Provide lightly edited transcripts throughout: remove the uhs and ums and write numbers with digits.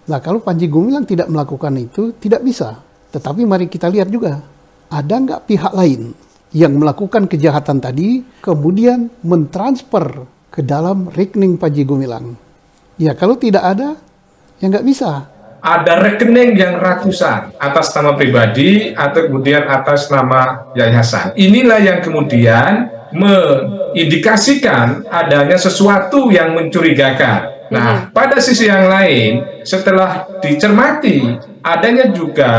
Nah, kalau Panji Gumilang tidak melakukan itu, tidak bisa. Tetapi mari kita lihat juga, ada nggak pihak lain yang melakukan kejahatan tadi, kemudian mentransfer ke dalam rekening Panji Gumilang. Ya, kalau tidak ada, ya nggak bisa. Ada rekening yang ratusan atas nama pribadi atau kemudian atas nama yayasan. Inilah yang kemudian mengindikasikan adanya sesuatu yang mencurigakan. Nah, pada sisi yang lain, setelah dicermati, adanya juga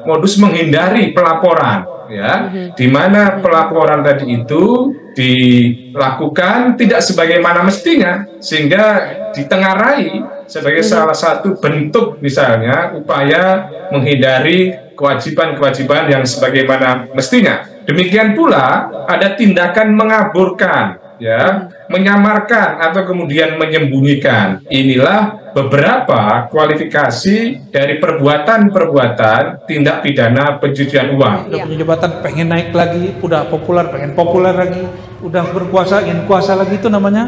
modus menghindari pelaporan, ya, di mana pelaporan tadi itu dilakukan tidak sebagaimana mestinya, sehingga ditengarai sebagai salah satu bentuk misalnya upaya menghindari kewajiban-kewajiban yang sebagaimana mestinya. Demikian pula ada tindakan mengaburkan, ya, menyamarkan atau kemudian menyembunyikan. Inilah beberapa kualifikasi dari perbuatan-perbuatan tindak pidana pencucian uang. Udah punya jabatan, pengen naik lagi, udah populer, pengen populer lagi, udah berkuasa, ingin kuasa lagi, itu namanya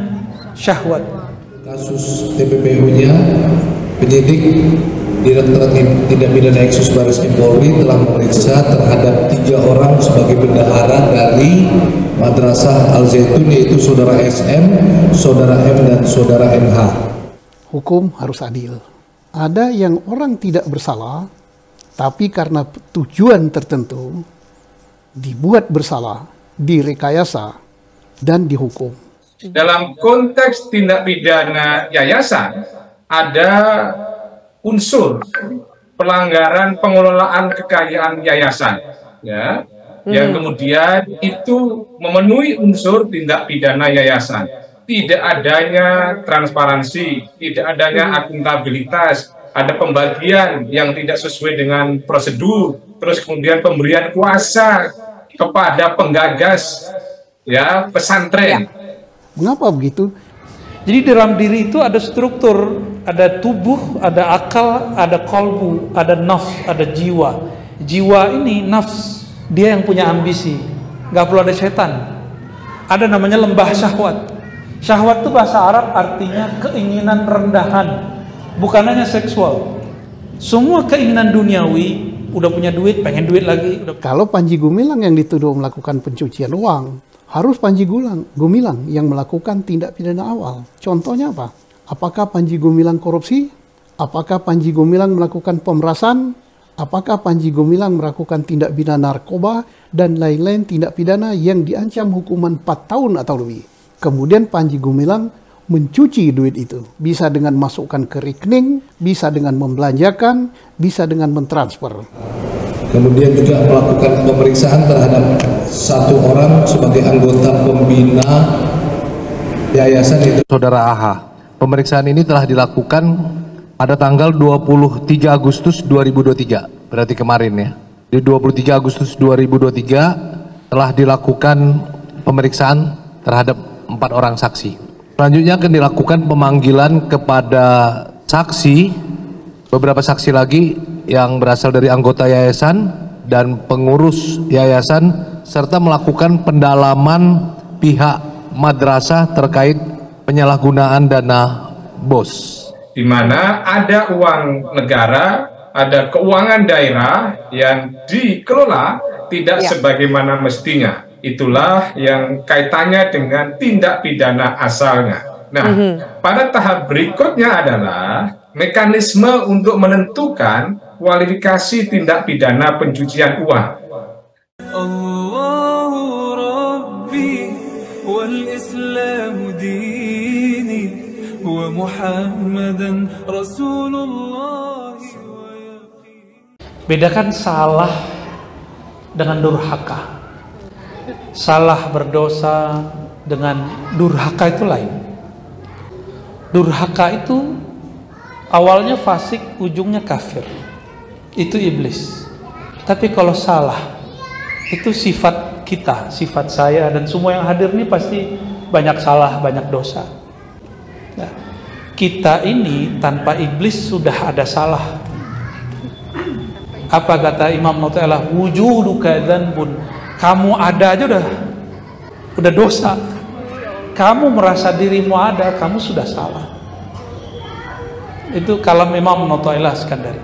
syahwat. Kasus TPPU-nya, penyidik Direktorat Tindak Pidana Eksus Bareskrim Polri telah memeriksa terhadap 3 orang sebagai bendahara dari Madrasah Al Zaitun, yaitu Saudara SM, Saudara M, dan Saudara MH. Hukum harus adil. Ada yang orang tidak bersalah, tapi karena tujuan tertentu dibuat bersalah, direkayasa, dan dihukum. Dalam konteks tindak pidana yayasan, ada unsur pelanggaran pengelolaan kekayaan yayasan, ya, yang kemudian itu memenuhi unsur tindak pidana yayasan. Tidak adanya transparansi, tidak adanya akuntabilitas, ada pembagian yang tidak sesuai dengan prosedur, terus kemudian pemberian kuasa kepada penggagas, ya, pesantren. Mengapa begitu? Jadi dalam diri itu ada struktur, ada tubuh, ada akal, ada kolbu, ada nafs, ada jiwa. Jiwa ini nafs, dia yang punya ambisi, nggak perlu ada setan. Ada namanya lembah syahwat. Syahwat itu bahasa Arab artinya keinginan rendahan, bukan hanya seksual. Semua keinginan duniawi, udah punya duit, pengen duit lagi. Kalau Panji Gumilang yang dituduh melakukan pencucian uang, harus Panji Gumilang yang melakukan tindak pidana awal. Contohnya apa? Apakah Panji Gumilang korupsi? Apakah Panji Gumilang melakukan pemerasan? Apakah Panji Gumilang melakukan tindak pidana narkoba dan lain-lain tindak pidana yang diancam hukuman 4 tahun atau lebih? Kemudian Panji Gumilang mencuci duit itu. Bisa dengan masukkan ke rekening, bisa dengan membelanjakan, bisa dengan mentransfer. Kemudian juga melakukan pemeriksaan terhadap 1 orang sebagai anggota pembina yayasan, itu Saudara AH. Pemeriksaan ini telah dilakukan pada tanggal 23 Agustus 2023, berarti kemarin ya. Di 23 Agustus 2023 telah dilakukan pemeriksaan terhadap 4 orang saksi. Selanjutnya akan dilakukan pemanggilan kepada saksi, beberapa saksi lagi yang berasal dari anggota yayasan dan pengurus yayasan, serta melakukan pendalaman pihak madrasah terkait penyalahgunaan dana BOS. Di mana ada uang negara, ada keuangan daerah yang dikelola tidak sebagaimana mestinya. Itulah yang kaitannya dengan tindak pidana asalnya. Nah, pada tahap berikutnya adalah mekanisme untuk menentukan kualifikasi tindak pidana pencucian uang. Allahu Rabbi wal Islam dini wa Muhammadan Rasulullah. Bedakan salah dengan durhaka. Salah berdosa dengan durhaka itu lain. Durhaka itu awalnya fasik, ujungnya kafir. Itu iblis. Tapi kalau salah, itu sifat kita, sifat saya, dan semua yang hadir ini pasti banyak salah, banyak dosa. Nah, kita ini tanpa iblis sudah ada salah. Apa kata Imam Mu'ta'ilah? Wujuduka dzanbun. Kamu ada aja udah dosa. Kamu merasa dirimu ada, kamu sudah salah. Itu kalam Imam Notailah Iskandari.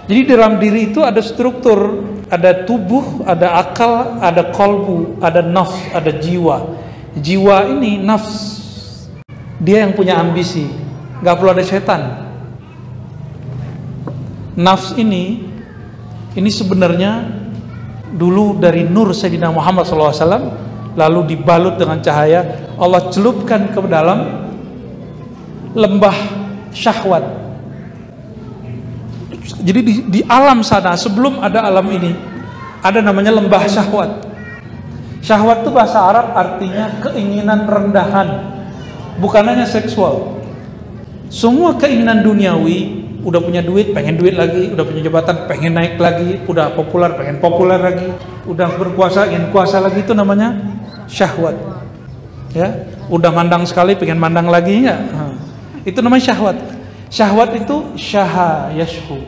Jadi dalam diri itu ada struktur, ada tubuh, ada akal, ada kolbu, ada nafs, ada jiwa. Jiwa ini nafs, dia yang punya ambisi, nggak perlu ada setan. Nafs ini sebenarnya dulu dari nur Sayyidina Muhammad SAW, lalu dibalut dengan cahaya, Allah celupkan ke dalam lembah syahwat. Jadi di alam sana, sebelum ada alam ini, ada namanya lembah syahwat. Syahwat itu bahasa Arab artinya keinginan rendahan, bukan hanya seksual. Semua keinginan duniawi, udah punya duit, pengen duit lagi, udah punya jabatan, pengen naik lagi, udah populer, pengen populer lagi, udah berkuasa, ingin kuasa lagi, itu namanya syahwat. Ya, udah mandang sekali, pengen mandang lagi, ya. Itu namanya syahwat. Syahwat itu syaha yashhu,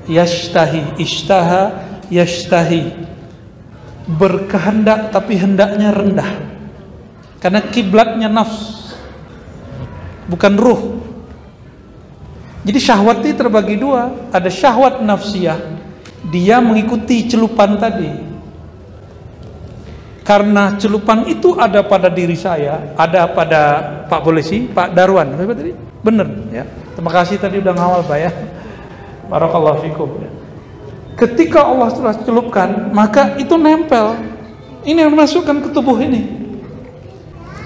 yashtahi, ishtaha, yashtahi, berkehendak tapi hendaknya rendah, karena kiblatnya nafs, bukan ruh. Jadi syahwat itu terbagi dua, ada syahwat nafsiyah, dia mengikuti celupan tadi. Karena celupan itu ada pada diri saya, ada pada Pak Polisi, Pak Darwan, bener ya. Terima kasih tadi udah ngawal Pak ya. Barakallahu fikum. Ketika Allah telah celupkan, maka itu nempel. Ini yang masukkan ke tubuh ini.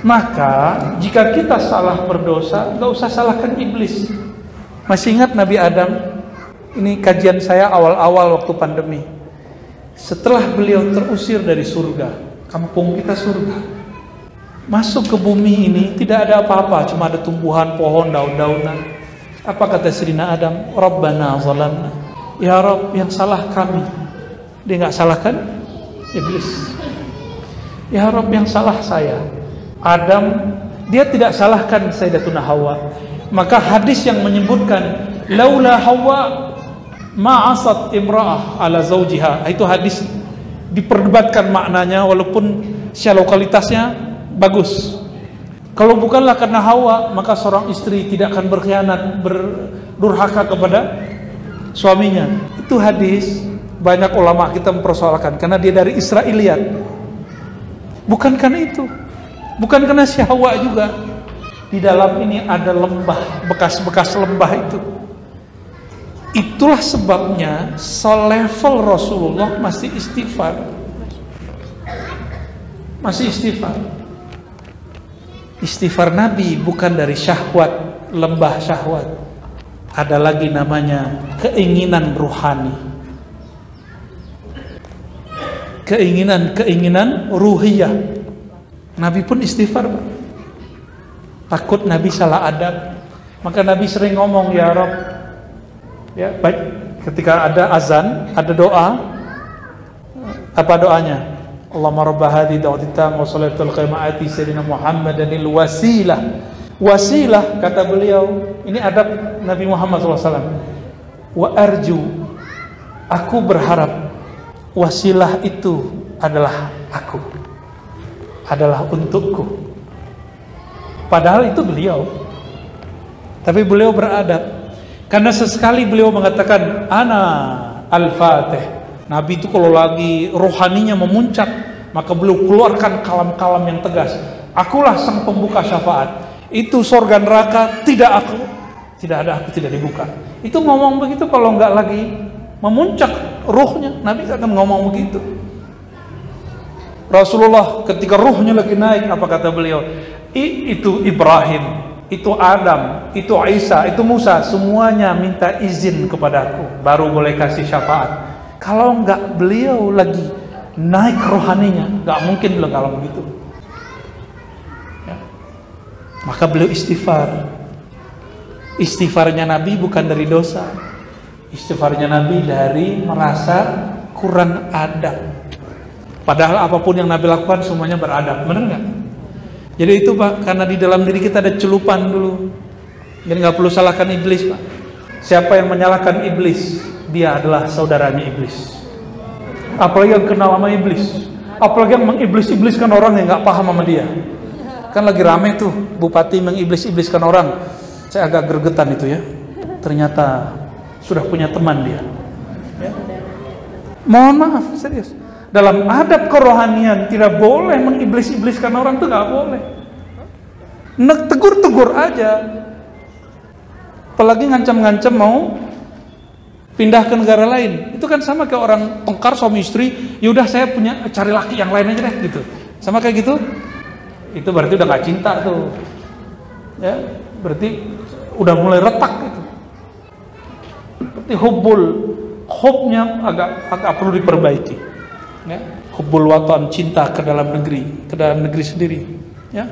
Maka jika kita salah berdosa, nggak usah salahkan iblis. Masih ingat Nabi Adam? Ini kajian saya awal-awal waktu pandemi. Setelah beliau terusir dari surga, kampung kita surga, masuk ke bumi ini tidak ada apa-apa, cuma ada tumbuhan, pohon, daun-daunan. Apa kata Sayyidina Adam? Rabbana zalamna, ya Rabb, yang salah kami. Dia nggak salahkan iblis. Ya Rabb, yang salah saya. Adam, dia tidak salahkan Sayyidatuna Hawa. Maka hadis yang menyebutkan laula Hawa ma'asat imra'ah ala zawjiha, itu hadis diperdebatkan maknanya, walaupun secara lokalitasnya bagus. Kalau bukanlah karena Hawa, maka seorang istri tidak akan berkhianat, berdurhaka kepada suaminya. Itu hadis banyak ulama kita mempersoalkan karena dia dari Israiliyat. Bukan karena itu, bukan karena si Hawa juga. Di dalam ini ada lembah, bekas-bekas lembah itu. Itulah sebabnya selevel Rasulullah masih istighfar. Masih istighfar. Istighfar Nabi bukan dari syahwat, lembah syahwat. Ada lagi namanya keinginan ruhani. Keinginan ruhiyah. Nabi pun istighfar, Pak. Takut Nabi salah adab. Maka Nabi sering ngomong, ya Rabb. Ya, baik, ketika ada azan, ada doa. Apa doanya? Allahumma rabba hadhihi da'wati tammah wa salatul qiyamati sayyidina Muhammadanil wasilah. Wasilah, kata beliau, ini adab Nabi Muhammad SAW. Wa arju, aku berharap wasilah itu adalah aku, adalah untukku. Padahal itu beliau, tapi beliau beradab. Karena sesekali beliau mengatakan ana al-fatih. Nabi itu kalau lagi rohaninya memuncak, maka beliau keluarkan kalam-kalam yang tegas. Akulah sang pembuka syafaat. Itu surga neraka tidak aku, tidak ada aku, tidak dibuka. Itu ngomong begitu kalau nggak lagi memuncak ruhnya. Nabi akan ngomong begitu. Rasulullah ketika ruhnya lagi naik, apa kata beliau? Itu Ibrahim, itu Adam, itu Isa, itu Musa, semuanya minta izin kepadaku, baru boleh kasih syafaat. Kalau enggak beliau lagi naik rohaninya, enggak mungkin beliau kalau begitu. Ya. Maka beliau istighfar. Istighfarnya Nabi bukan dari dosa. Istighfarnya Nabi dari merasa kurang adab. Padahal apapun yang Nabi lakukan semuanya beradab, benar nggak? Jadi itu Pak, karena di dalam diri kita ada celupan dulu. Jadi nggak perlu salahkan iblis Pak. Siapa yang menyalahkan iblis, dia adalah saudaranya iblis. Apalagi yang kenal sama iblis, apalagi yang mengiblis-ibliskan orang yang nggak paham sama dia. Kan lagi rame tuh bupati mengiblis-ibliskan orang. Saya agak gregetan itu ya. Ternyata sudah punya teman dia. Ya. Mohon maaf, serius. Dalam adab kerohanian tidak boleh mengiblis-ibliskan orang, tuh nggak boleh. Tegur-tegur aja. Apalagi ngancam-ngancam mau pindah ke negara lain. Itu kan sama kayak orang tengkar suami istri, yaudah saya punya cari laki yang lain aja deh gitu. Sama kayak gitu. Itu berarti udah nggak cinta tuh. Ya, berarti udah mulai retak gitu. Berarti hubnya agak perlu diperbaiki. Ya, hubbul watan, cinta ke dalam negeri sendiri. Ya.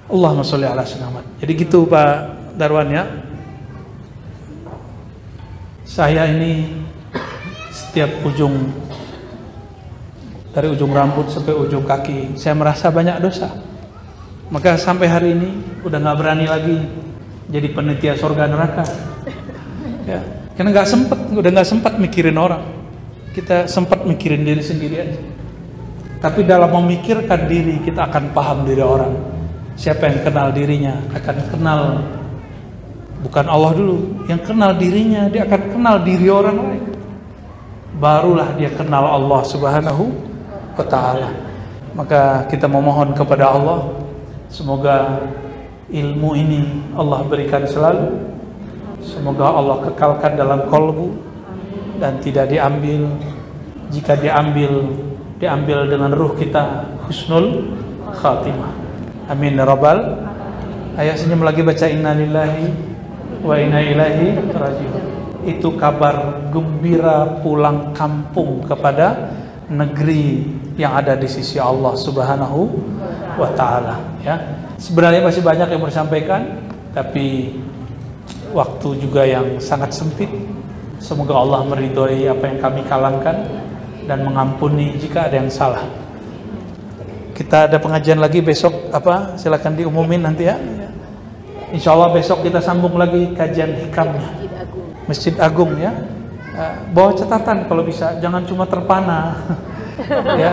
Allahumma sholli ala sayyidina Muhammad. Jadi gitu Pak Darwan ya. Saya ini setiap dari ujung rambut sampai ujung kaki, saya merasa banyak dosa. Maka sampai hari ini udah nggak berani lagi jadi penitia surga neraka. Ya, karena udah nggak sempat mikirin orang. Kita sempat mikirin diri sendiri aja. Tapi dalam memikirkan diri, kita akan paham diri orang. Siapa yang kenal dirinya akan kenal, bukan Allah dulu, yang kenal dirinya, dia akan kenal diri orang lain. Barulah dia kenal Allah Subhanahu wa ta'ala. Maka kita memohon kepada Allah, semoga ilmu ini Allah berikan selalu. Semoga Allah kekalkan dalam kolbu dan tidak diambil. Jika diambil dengan ruh kita husnul khatimah. Amin ya rabbal. Ayah senyum lagi baca inna lillahi wa inna ilaihi raji'un. Itu kabar gembira pulang kampung kepada negeri yang ada di sisi Allah Subhanahu wa ta'ala ya. Sebenarnya masih banyak yang bersampaikan, tapi waktu juga yang sangat sempit. Semoga Allah meridhoi apa yang kami kalamkan dan mengampuni jika ada yang salah. Kita ada pengajian lagi besok, silakan diumumin nanti ya. Insya Allah besok kita sambung lagi kajian hikamnya Masjid Agung ya. Bawa catatan kalau bisa, jangan cuma terpana. Ya.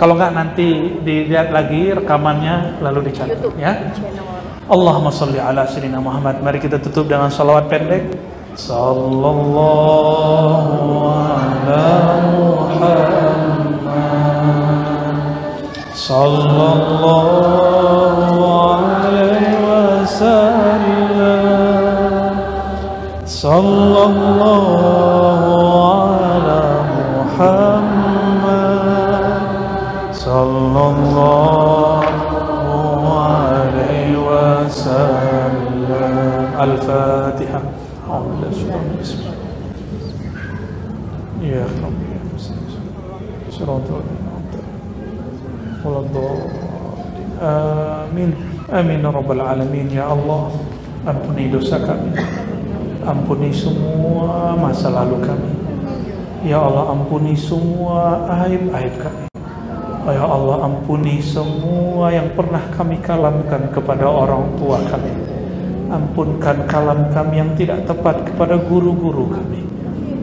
Kalau nggak nanti dilihat lagi rekamannya lalu dicatat ya. Allahumma sholli ala sayyidina Muhammad. Mari kita tutup dengan salawat pendek. Sallallahu ala Muhammad. Sallallahu alaihi wasallam. Sallallahu ala Muhammad. Sallallahu alaihi wasallam. Al-Fatihah. Ya Rabbi. Amin. Amin ya rabbal alamin. Ya Allah, ampuni dosa kami, ampuni semua masa lalu kami. Ya Allah, ampuni semua aib-aib kami. Ya Allah, ampuni semua yang pernah kami kalamkan kepada orang tua kami. Ampunkan kalam kami yang tidak tepat kepada guru-guru kami,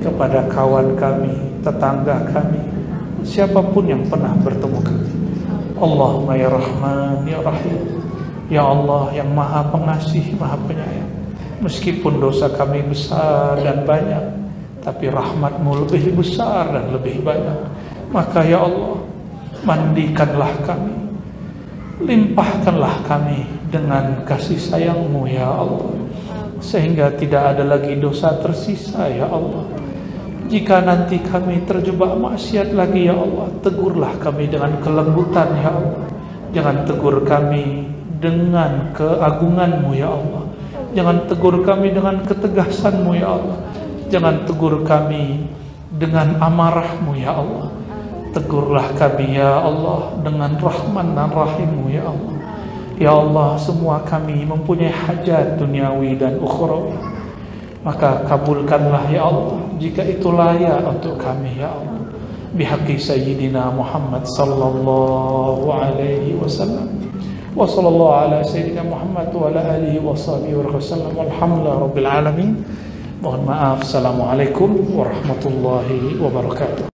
kepada kawan kami, tetangga kami, siapapun yang pernah bertemu kami. Allahumma ya Rahman ya Rahim. Ya Allah yang Maha Pengasih, Maha Penyayang. Meskipun dosa kami besar dan banyak, tapi rahmat-Mu lebih besar dan lebih banyak. Maka ya Allah, mandikanlah kami, limpahkanlah kami dengan kasih sayang-Mu ya Allah, sehingga tidak ada lagi dosa tersisa ya Allah. Jika nanti kami terjebak maksiat lagi ya Allah, tegurlah kami dengan kelembutan ya Allah. Jangan tegur kami dengan keagungan-Mu ya Allah. Jangan tegur kami dengan ketegasan-Mu ya Allah. Jangan tegur kami dengan amarah-Mu ya Allah. Tegurlah kami ya Allah dengan Rahman dan Rahim-Mu ya Allah. Ya Allah, semua kami mempunyai hajat duniawi dan ukhrawi. Maka kabulkanlah ya Allah jika itu layak untuk kami ya Allah. Bihaqqi Sayyidina Muhammad sallallahu alaihi wasallam. Wa sallallahu ala Sayyidina Muhammad wa ala alihi wa sahbihi wa sallam. Walhamdulillah rabbil alamin. Mohon maaf. Assalamualaikum warahmatullahi wabarakatuh.